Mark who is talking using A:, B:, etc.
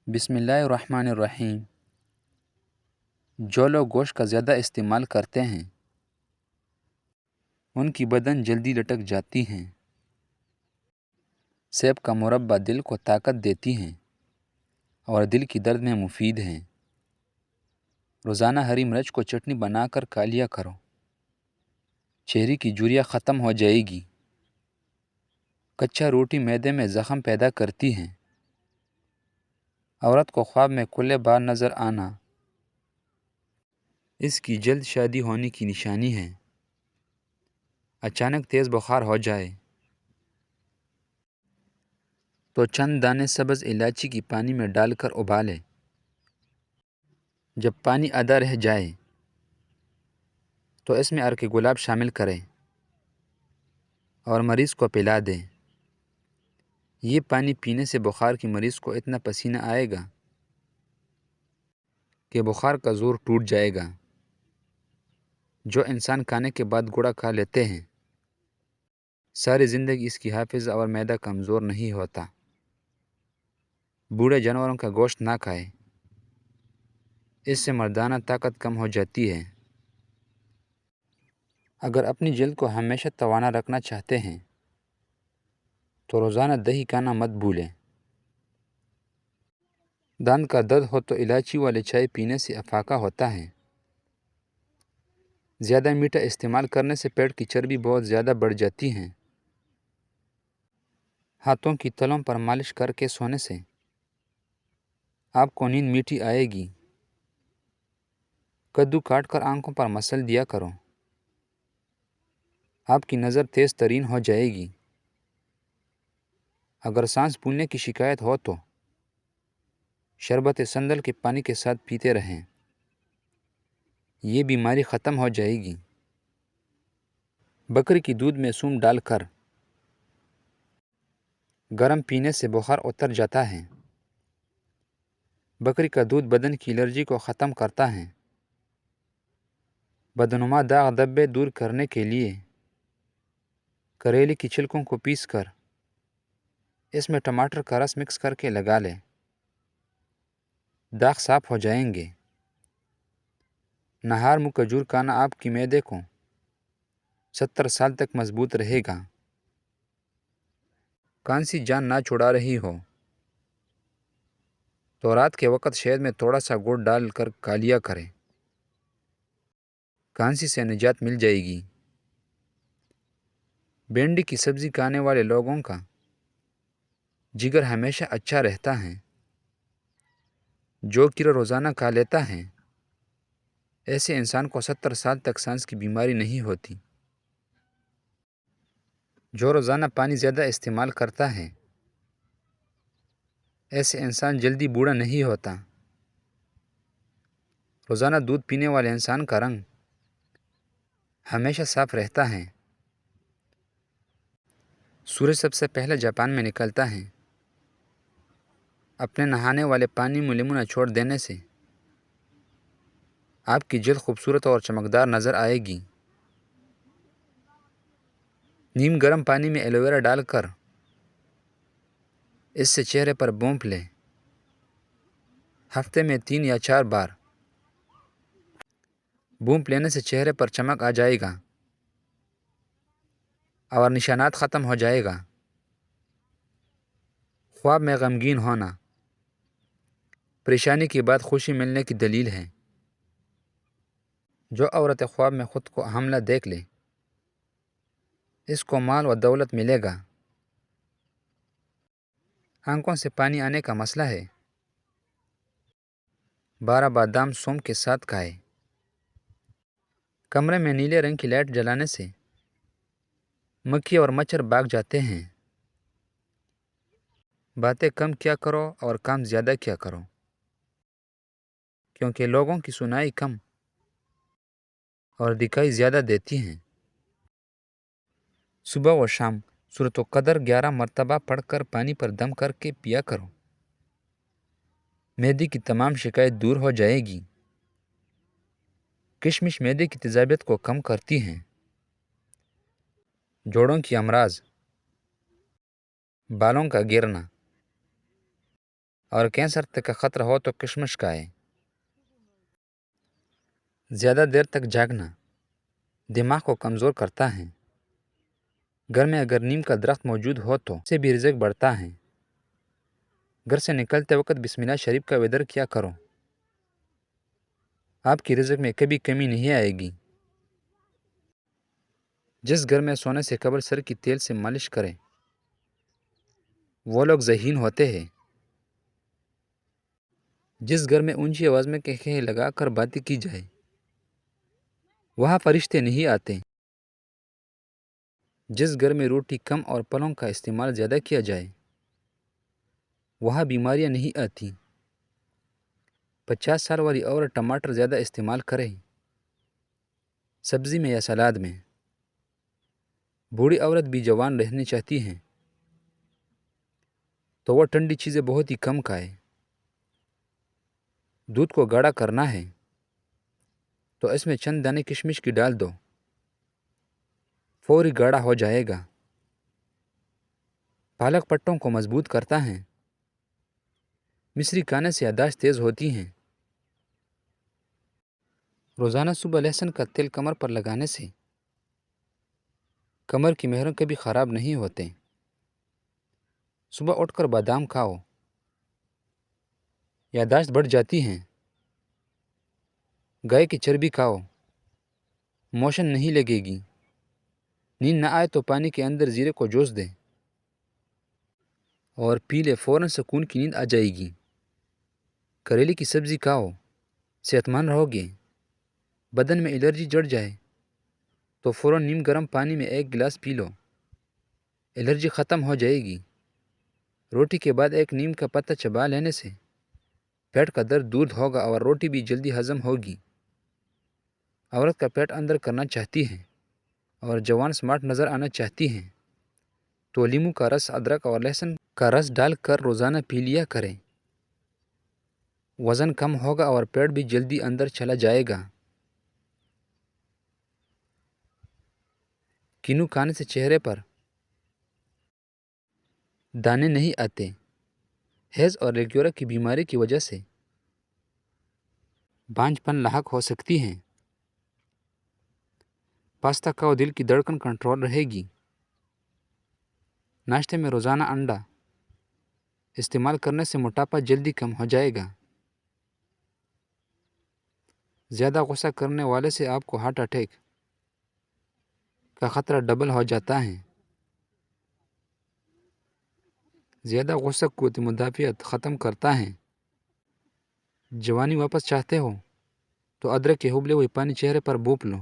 A: بسم اللہ الرحمن الرحیم۔ جو لوگ گوشت کا زیادہ استعمال کرتے ہیں ان کی بدن جلدی لٹک جاتی ہیں۔ سیب کا مربا دل کو طاقت دیتی ہیں اور دل کی درد میں مفید ہیں۔ روزانہ ہری مرچ کو چٹنی بنا کر کھا لیا کرو، چہرے کی جھریاں ختم ہو جائے گی۔ کچا روٹی معدے میں زخم پیدا کرتی ہیں۔ عورت کو خواب میں کھلے بال نظر آنا اس کی جلد شادی ہونے کی نشانی ہے۔ اچانک تیز بخار ہو جائے تو چند دانے سبز الائچی کی پانی میں ڈال کر ابالے۔ جب پانی آدھا رہ جائے تو اس میں عرق گلاب شامل کریں اور مریض کو پلا دیں۔ یہ پانی پینے سے بخار کی مریض کو اتنا پسینہ آئے گا کہ بخار کا زور ٹوٹ جائے گا۔ جو انسان کھانے کے بعد گوڑا کھا لیتے ہیں ساری زندگی اس کی حافظہ اور معدہ کمزور نہیں ہوتا۔ بوڑھے جانوروں کا گوشت نہ کھائے، اس سے مردانہ طاقت کم ہو جاتی ہے۔ اگر اپنی جلد کو ہمیشہ توانا رکھنا چاہتے ہیں تو روزانہ دہی کھانا مت بھولیں۔ دانت کا درد ہو تو الائچی والی چائے پینے سے افاقہ ہوتا ہے۔ زیادہ میٹھا استعمال کرنے سے پیٹ کی چربی بہت زیادہ بڑھ جاتی ہے۔ ہاتھوں کی تلوں پر مالش کر کے سونے سے آپ کو نیند میٹھی آئے گی۔ کدو کاٹ کر آنکھوں پر مسل دیا کرو، آپ کی نظر تیز ترین ہو جائے گی۔ اگر سانس پھولنے کی شکایت ہو تو شربت سندل کے پانی کے ساتھ پیتے رہیں، یہ بیماری ختم ہو جائے گی۔ بکری کی دودھ میں سون ڈال کر گرم پینے سے بخار اتر جاتا ہے۔ بکری کا دودھ بدن کی الرجی کو ختم کرتا ہے۔ بدنما داغ دھبے دور کرنے کے لیے کریلے کی چھلکوں کو پیس کر اس میں ٹماٹر کا رس مکس کر کے لگا لیں، داغ صاف ہو جائیں گے۔ نہار منہ کھجور کھانا آپ کی معدے کو 70 سال تک مضبوط رہے گا۔ کھانسی جان نہ چھڑا رہی ہو تو رات کے وقت شہد میں تھوڑا سا گڑ ڈال کر کھا لیا کریں، کھانسی سے نجات مل جائے گی۔ بھنڈی کی سبزی کھانے والے لوگوں کا جگر ہمیشہ اچھا رہتا ہے۔ جو کیڑا روزانہ کھا لیتا ہے ایسے انسان کو 70 سال تک سانس کی بیماری نہیں ہوتی۔ جو روزانہ پانی زیادہ استعمال کرتا ہے ایسے انسان جلدی بوڑھا نہیں ہوتا۔ روزانہ دودھ پینے والے انسان کا رنگ ہمیشہ صاف رہتا ہے۔ سورج سب سے پہلے جاپان میں نکلتا ہے۔ اپنے نہانے والے پانی میں لیموں نچوڑ دینے سے آپ کی جلد خوبصورت اور چمکدار نظر آئے گی۔ نیم گرم پانی میں ایلو ویرا ڈال کر اس سے چہرے پر بونپ لیں۔ ہفتے میں 3 یا 4 بار بونپ لینے سے چہرے پر چمک آ جائے گا اور نشانات ختم ہو جائے گا۔ خواب میں غمگین ہونا پریشانی کے بعد خوشی ملنے کی دلیل ہے۔ جو عورت خواب میں خود کو حاملہ دیکھ لے اس کو مال و دولت ملے گا۔ آنکھوں سے پانی آنے کا مسئلہ ہے 12 بادام سونف کے ساتھ کھائے۔ کمرے میں نیلے رنگ کی لائٹ جلانے سے مکھی اور مچھر بھاگ جاتے ہیں۔ باتیں کم کیا کرو اور کام زیادہ کیا کرو، کیونکہ لوگوں کی سنائی کم اور دکھائی زیادہ دیتی ہیں۔ صبح و شام سورۃ القدر 11 مرتبہ پڑھ کر پانی پر دم کر کے پیا کرو، معدے کی تمام شکایت دور ہو جائے گی۔ کشمش معدے کی تیزابیت کو کم کرتی ہیں۔ جوڑوں کی امراض، بالوں کا گرنا، اور کینسر تک کا خطرہ ہو تو کشمش کھائے۔ زیادہ دیر تک جاگنا دماغ کو کمزور کرتا ہے۔ گھر میں اگر نیم کا درخت موجود ہو تو اس سے بھی رزق بڑھتا ہے۔ گھر سے نکلتے وقت بسم اللہ شریف کا ودر کیا کرو، آپ کی رزق میں کبھی کمی نہیں آئے گی۔ جس گھر میں سونے سے قبل سر کی تیل سے مالش کرے وہ لوگ ذہین ہوتے ہیں۔ جس گھر میں اونچی آواز میں کہکہے لگا کر باتیں کی جائے وہاں فرشتے نہیں آتے۔ جس گھر میں روٹی کم اور پلوں کا استعمال زیادہ کیا جائے وہاں بیماریاں نہیں آتی۔ 50 سال والی عورت ٹماٹر زیادہ استعمال کرے سبزی میں یا سلاد میں۔ بوڑھی عورت بھی جوان رہنی چاہتی ہیں تو وہ ٹھنڈی چیزیں بہت ہی کم کھائے۔ دودھ کو گاڑھا کرنا ہے تو اس میں چند دانے کشمش کی ڈال دو، فوری گاڑھا ہو جائے گا۔ پالک پٹوں کو مضبوط کرتا ہے۔ مصری کھانے سے یادداشت تیز ہوتی ہیں۔ روزانہ صبح لہسن کا تیل کمر پر لگانے سے کمر کی مہریں کبھی خراب نہیں ہوتے۔ صبح اٹھ کر بادام کھاؤ، یادداشت بڑھ جاتی ہیں۔ گائے کی چربی کھاؤ، موشن نہیں لگے گی۔ نیند نہ آئے تو پانی کے اندر زیرے کو جوش دیں اور پی لے، فوراً سکون کی نیند آ جائے گی۔ کریلے کی سبزی کھاؤ، صحت مند رہو گے۔ بدن میں الرجی جڑ جائے تو فوراً نیم گرم پانی میں 1 گلاس پی لو، الرجی ختم ہو جائے گی۔ روٹی کے بعد ایک نیم کا پتہ چبا لینے سے پیٹ کا درد دور ہوگا اور روٹی بھی جلدی ہضم ہوگی۔ عورت کا پیٹ اندر کرنا چاہتی ہے اور جوان سمارٹ نظر آنا چاہتی ہیں تو لیموں کا رس، ادرک اور لہسن کا رس ڈال کر روزانہ پی لیا کریں۔ وزن کم ہوگا اور پیٹ بھی جلدی اندر چلا جائے گا۔ کینو کھانے سے چہرے پر دانے نہیں آتے۔ ہیض اور ریگولر کی بیماری کی وجہ سے بانجھ پن لاحق ہو سکتی ہیں۔ پاستا کھاؤ، دل کی دھڑکن کنٹرول رہے گی۔ ناشتے میں روزانہ انڈا استعمال کرنے سے موٹاپا جلدی کم ہو جائے گا۔ زیادہ غصہ کرنے والے سے آپ کو ہارٹ اٹیک کا خطرہ ڈبل ہو جاتا ہے۔ زیادہ غصہ قوت مدافعت ختم کرتا ہے۔ جوانی واپس چاہتے ہو تو ادرک کے ابلے ہوئے پانی چہرے پر بوپ لو۔